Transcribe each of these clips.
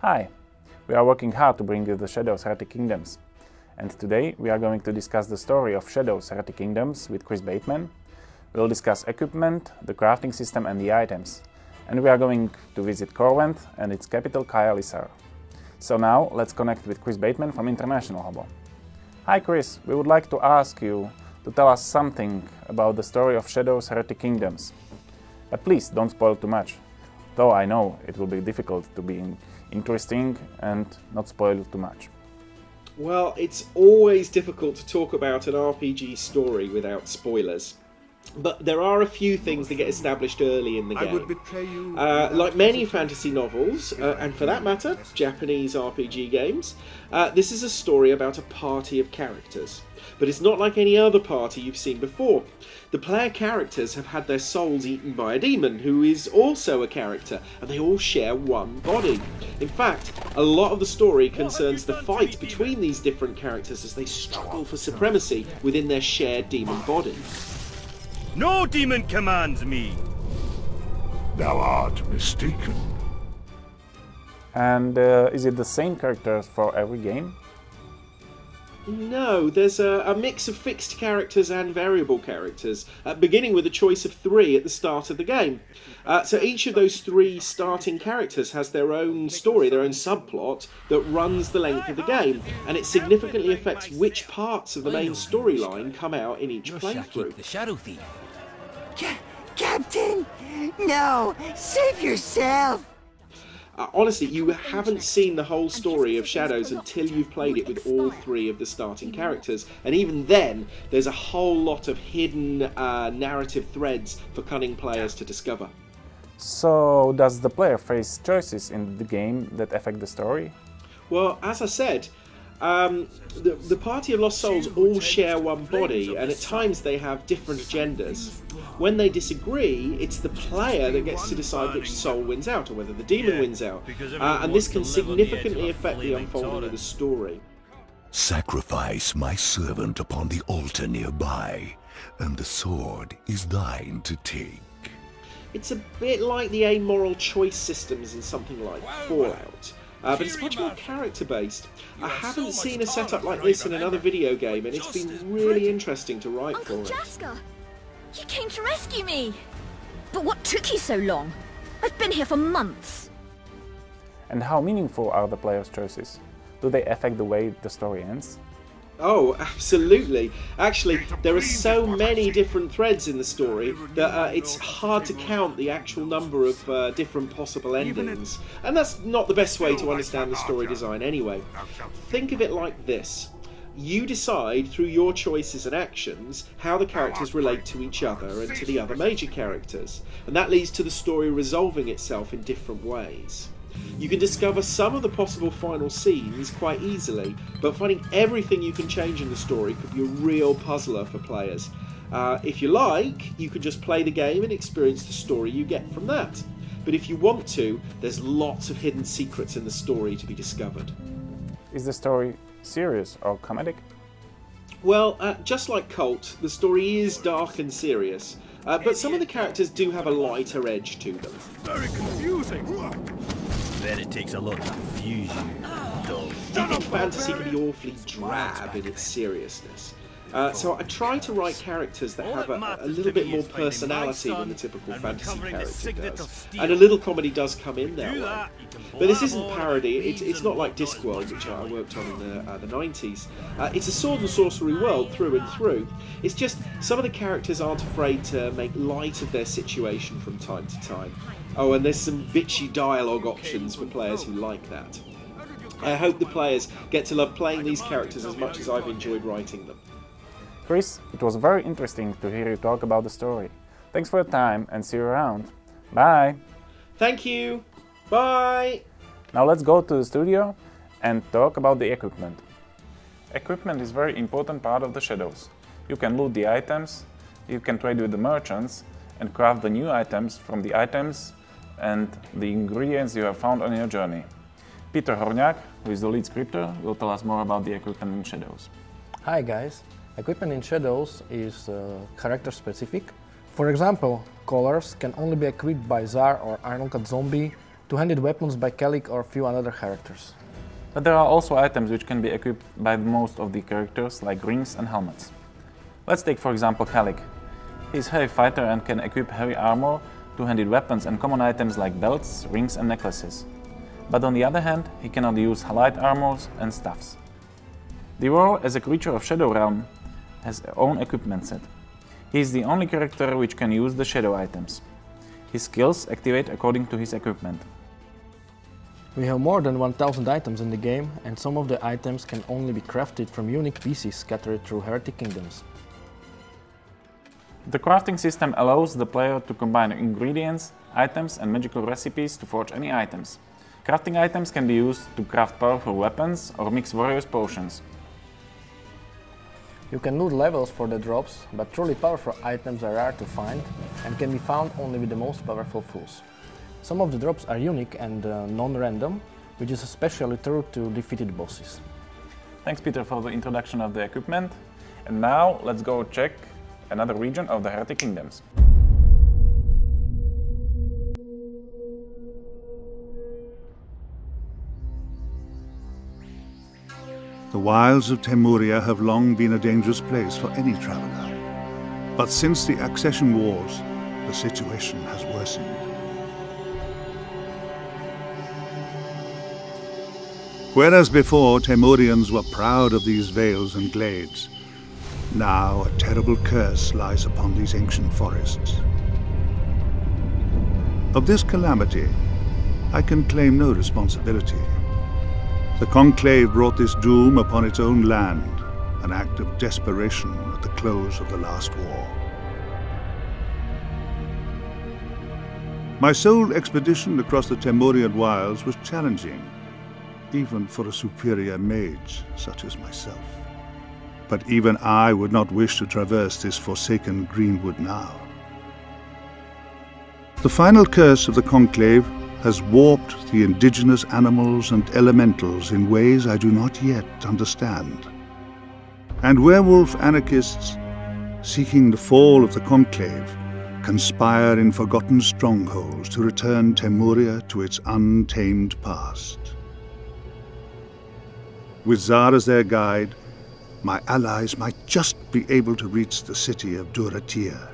Hi! We are working hard to bring you the Shadows Heretic Kingdoms. And today we are going to discuss the story of Shadows Heretic Kingdoms with Chris Bateman. We will discuss equipment, the crafting system and the items. And we are going to visit Corvent and its capital Kaya-Lissar. So now let's connect with Chris Bateman from International Hobo. Hi Chris, we would like to ask you to tell us something about the story of Shadows Heretic Kingdoms. But please don't spoil too much, though I know it will be difficult to be interesting and not spoil too much. Well, it's always difficult to talk about an RPG story without spoilers. But there are a few things that get established early in the game. I would betray you. Like many fantasy novels, and for that matter, Japanese RPG games, this is a story about a party of characters. But it's not like any other party you've seen before. The player characters have had their souls eaten by a demon, who is also a character, and they all share one body. In fact, a lot of the story concerns the fight between these different characters as they struggle for supremacy within their shared demon body. No demon commands me! Thou art mistaken. And is it the same characters for every game? No, there's a mix of fixed characters and variable characters, beginning with a choice of 3 at the start of the game. So each of those 3 starting characters has their own story, their own subplot, that runs the length of the game, and it significantly affects which parts of the main storyline come out in each playthrough. The Shadow Thief. Captain! No! Save yourself! Honestly, you haven't seen the whole story of Shadows until you've played it with all 3 of the starting characters, and even then, there's a whole lot of hidden narrative threads for cunning players to discover. So, does the player face choices in the game that affect the story? Well, as I said, the Party of Lost Souls all share one body, and at times they have different agendas. When they disagree, it's the player that gets to decide which soul wins out, or whether the demon wins out, and this can significantly affect the unfolding of the story. Sacrifice my servant upon the altar nearby, and the sword is thine to take. It's a bit like the amoral choice systems in something like Fallout. But it's much more character-based. I haven't seen a setup like this in another video game, and it's been really interesting to write for it. Jaska, you came to rescue me! But what took you so long? I've been here for months. And how meaningful are the player's choices? Do they affect the way the story ends? Oh, absolutely. Actually, there are so many different threads in the story that it's hard to count the actual number of different possible endings. And that's not the best way to understand the story design anyway. Think of it like this. You decide through your choices and actions how the characters relate to each other and to the other major characters. And that leads to the story resolving itself in different ways. You can discover some of the possible final scenes quite easily, but finding everything you can change in the story could be a real puzzler for players. If you like, you can just play the game and experience the story you get from that. But if you want to, there's lots of hidden secrets in the story to be discovered. Is the story serious or comedic? Well, just like Cult, the story is dark and serious, but some of the characters do have a lighter edge to them. Very confusing. Bet it takes a lot to confuse you. I think fantasy can be awfully drab in its seriousness. So I try to write characters that have a little bit more personality than the typical fantasy character does. And a little comedy does come in there. But this isn't parody, it's not like Discworld, which I worked on in the 90s. It's a sword and sorcery world through and through. It's just some of the characters aren't afraid to make light of their situation from time to time. Oh, and there's some bitchy dialogue options for players who like that. I hope the players get to love playing these characters as much as I've enjoyed writing them. Chris, it was very interesting to hear you talk about the story. Thanks for your time and see you around. Bye! Thank you! Bye! Now let's go to the studio and talk about the equipment. Equipment is a very important part of the Shadows. You can loot the items, you can trade with the merchants and craft the new items from the items and the ingredients you have found on your journey. Peter Horniak, who is the lead scripter, will tell us more about the equipment in Shadows. Hi guys! Equipment in Shadows is character specific. For example, collars can only be equipped by Zar or Ironcut Zombie, two-handed weapons by Kellic or a few other characters. But there are also items which can be equipped by most of the characters, like rings and helmets. Let's take for example Kellic. He's a heavy fighter and can equip heavy armor, two-handed weapons and common items like belts, rings and necklaces. But on the other hand, he cannot use light armors and staffs. The Roar, as a creature of Shadow Realm, has his own equipment set. He is the only character which can use the shadow items. His skills activate according to his equipment. We have more than 1000 items in the game, and some of the items can only be crafted from unique pieces scattered through Heretic Kingdoms. The crafting system allows the player to combine ingredients, items and magical recipes to forge any items. Crafting items can be used to craft powerful weapons or mix various potions. You can loot levels for the drops, but truly powerful items are rare to find and can be found only with the most powerful fools. Some of the drops are unique and non-random, which is especially true to defeated bosses. Thanks Peter for the introduction of the equipment. And now let's go check another region of the Heretic Kingdoms. The wilds of Temuria have long been a dangerous place for any traveler. But since the accession wars, the situation has worsened. Whereas before Temurians were proud of these vales and glades, now a terrible curse lies upon these ancient forests. Of this calamity, I can claim no responsibility. The Conclave brought this doom upon its own land, an act of desperation at the close of the last war. My sole expedition across the Temurian wilds was challenging, even for a superior mage such as myself. But even I would not wish to traverse this forsaken greenwood now. The final curse of the Conclave has warped the indigenous animals and elementals in ways I do not yet understand. And werewolf anarchists, seeking the fall of the Conclave, conspire in forgotten strongholds to return Temuria to its untamed past. With Zar as their guide, my allies might just be able to reach the city of Duratir.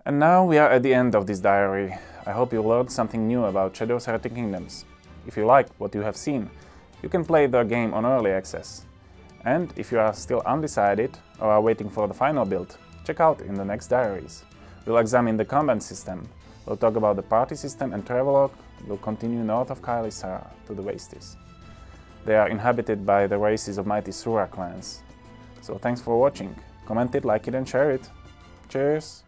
And now we are at the end of this diary. I hope you learned something new about Shadow's Heretic Kingdoms. If you like what you have seen, you can play the game on early access. And if you are still undecided or are waiting for the final build, check out in the next diaries. We'll examine the combat system, we'll talk about the party system and travelogue, we'll continue north of Kailisara to the Wastes. They are inhabited by the races of mighty Sura clans. So thanks for watching, comment it, like it and share it. Cheers!